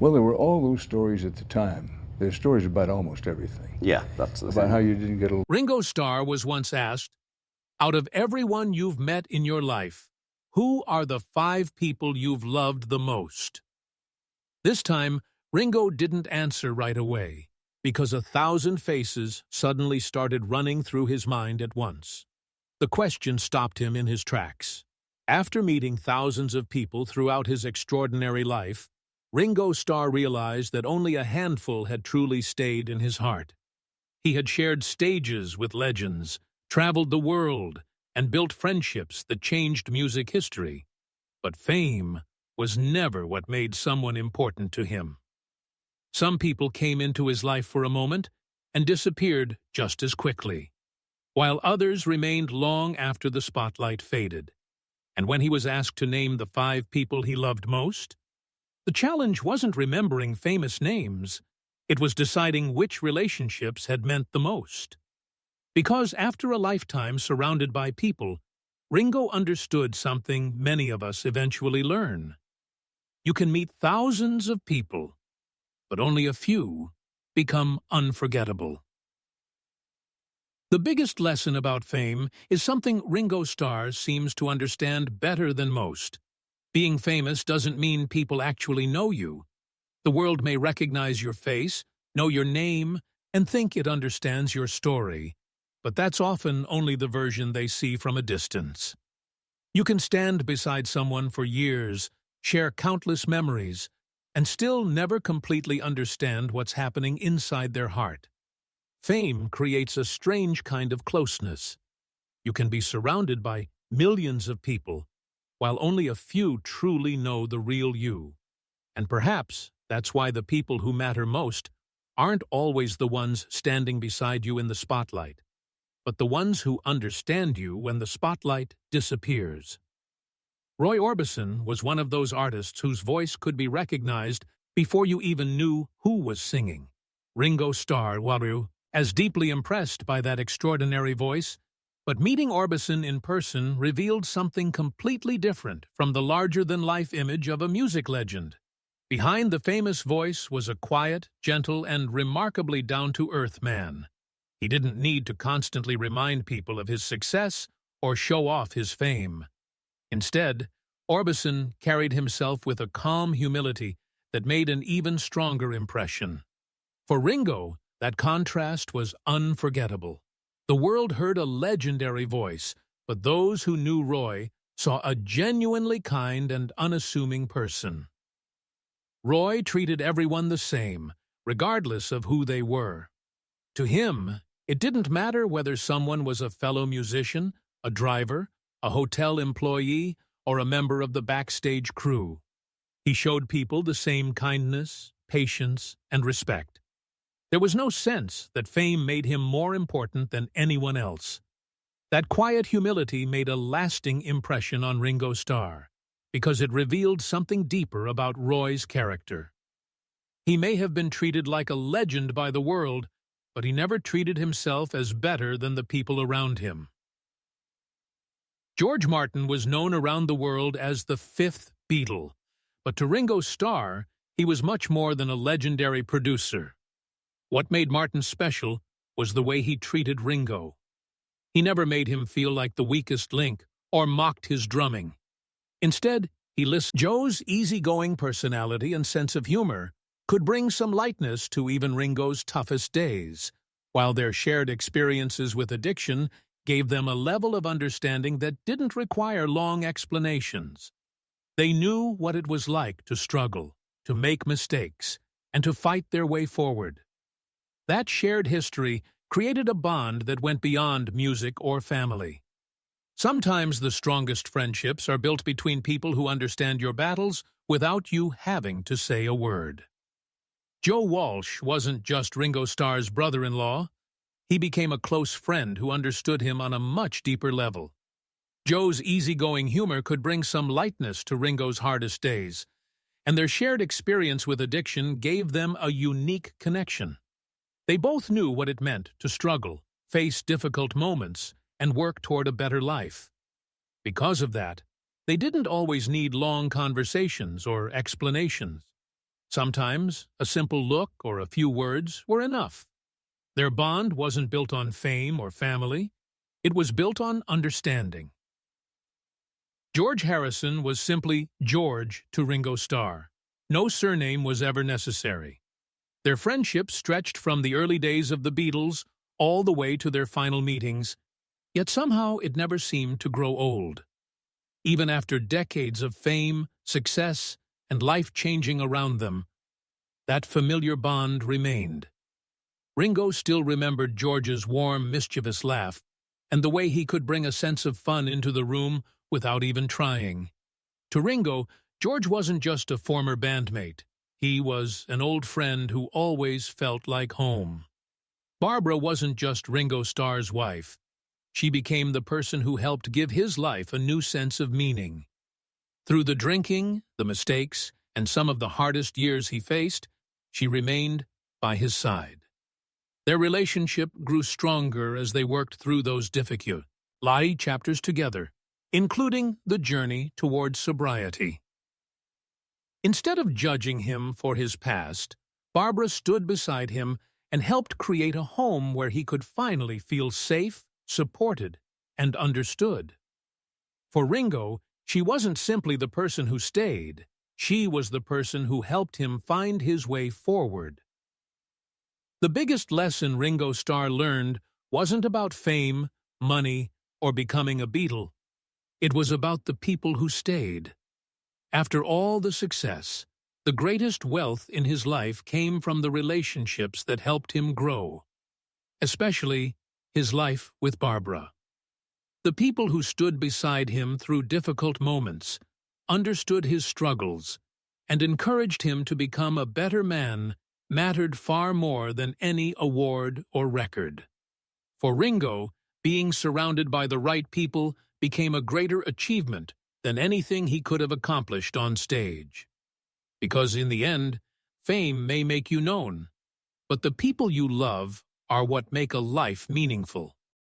Well, there were all those stories at the time. There's stories about almost everything. Yeah, that's the About thing. how you didn't get along. Ringo Starr was once asked, "Out of everyone you've met in your life, who are the 5 people you've loved the most?" This time, Ringo didn't answer right away, because 1,000 faces suddenly started running through his mind at once. The question stopped him in his tracks. After meeting thousands of people throughout his extraordinary life, Ringo Starr realized that only a handful had truly stayed in his heart. He had shared stages with legends, traveled the world, and built friendships that changed music history. But fame was never what made someone important to him. Some people came into his life for a moment and disappeared just as quickly, while others remained long after the spotlight faded. And when he was asked to name the 5 people he loved most, the challenge wasn't remembering famous names, it was deciding which relationships had meant the most. Because after a lifetime surrounded by people, Ringo understood something many of us eventually learn. You can meet thousands of people, but only a few become unforgettable. The biggest lesson about fame is something Ringo Starr seems to understand better than most. Being famous doesn't mean people actually know you. The world may recognize your face, know your name, and think it understands your story, but that's often only the version they see from a distance. You can stand beside someone for years, share countless memories, and still never completely understand what's happening inside their heart. Fame creates a strange kind of closeness. You can be surrounded by millions of people, while only a few truly know the real you. And perhaps that's why the people who matter most aren't always the ones standing beside you in the spotlight, but the ones who understand you when the spotlight disappears. Roy Orbison was one of those artists whose voice could be recognized before you even knew who was singing. Ringo Starr was as deeply impressed by that extraordinary voice, but meeting Orbison in person revealed something completely different from the larger-than-life image of a music legend. Behind the famous voice was a quiet, gentle, and remarkably down-to-earth man. He didn't need to constantly remind people of his success or show off his fame. Instead, Orbison carried himself with a calm humility that made an even stronger impression. For Ringo, that contrast was unforgettable. The world heard a legendary voice, but those who knew Roy saw a genuinely kind and unassuming person. Roy treated everyone the same, regardless of who they were. To him, it didn't matter whether someone was a fellow musician, a driver, a hotel employee, or a member of the backstage crew. He showed people the same kindness, patience, and respect. There was no sense that fame made him more important than anyone else. That quiet humility made a lasting impression on Ringo Starr, because it revealed something deeper about Roy's character. He may have been treated like a legend by the world, but he never treated himself as better than the people around him. George Martin was known around the world as the 5th Beatle, but to Ringo Starr, he was much more than a legendary producer. What made Martin special was the way he treated Ringo. He never made him feel like the weakest link or mocked his drumming. Instead, he listened. Joe's easygoing personality and sense of humor could bring some lightness to even Ringo's toughest days, while their shared experiences with addiction gave them a level of understanding that didn't require long explanations. They knew what it was like to struggle, to make mistakes, and to fight their way forward. That shared history created a bond that went beyond music or family. Sometimes the strongest friendships are built between people who understand your battles without you having to say a word. Joe Walsh wasn't just Ringo Starr's brother-in-law. He became a close friend who understood him on a much deeper level. Joe's easygoing humor could bring some lightness to Ringo's hardest days, and their shared experience with addiction gave them a unique connection. They both knew what it meant to struggle, face difficult moments, and work toward a better life. Because of that, they didn't always need long conversations or explanations. Sometimes a simple look or a few words were enough. Their bond wasn't built on fame or family. It was built on understanding. George Harrison was simply George to Ringo Starr. No surname was ever necessary. Their friendship stretched from the early days of the Beatles all the way to their final meetings, yet somehow it never seemed to grow old. Even after decades of fame, success, and life changing around them, that familiar bond remained. Ringo still remembered George's warm, mischievous laugh, and the way he could bring a sense of fun into the room without even trying. To Ringo, George wasn't just a former bandmate. He was an old friend who always felt like home. Barbara wasn't just Ringo Starr's wife. She became the person who helped give his life a new sense of meaning. Through the drinking, the mistakes, and some of the hardest years he faced, she remained by his side. Their relationship grew stronger as they worked through those difficult life chapters together, including the journey towards sobriety. Instead of judging him for his past, Barbara stood beside him and helped create a home where he could finally feel safe, supported, and understood. For Ringo, she wasn't simply the person who stayed. She was the person who helped him find his way forward. The biggest lesson Ringo Starr learned wasn't about fame, money, or becoming a Beatle. It was about the people who stayed. After all the success, the greatest wealth in his life came from the relationships that helped him grow, especially his life with Barbara. The people who stood beside him through difficult moments, understood his struggles, and encouraged him to become a better man mattered far more than any award or record. For Ringo, being surrounded by the right people became a greater achievement than anything he could have accomplished on stage. Because in the end, fame may make you known, but the people you love are what make a life meaningful.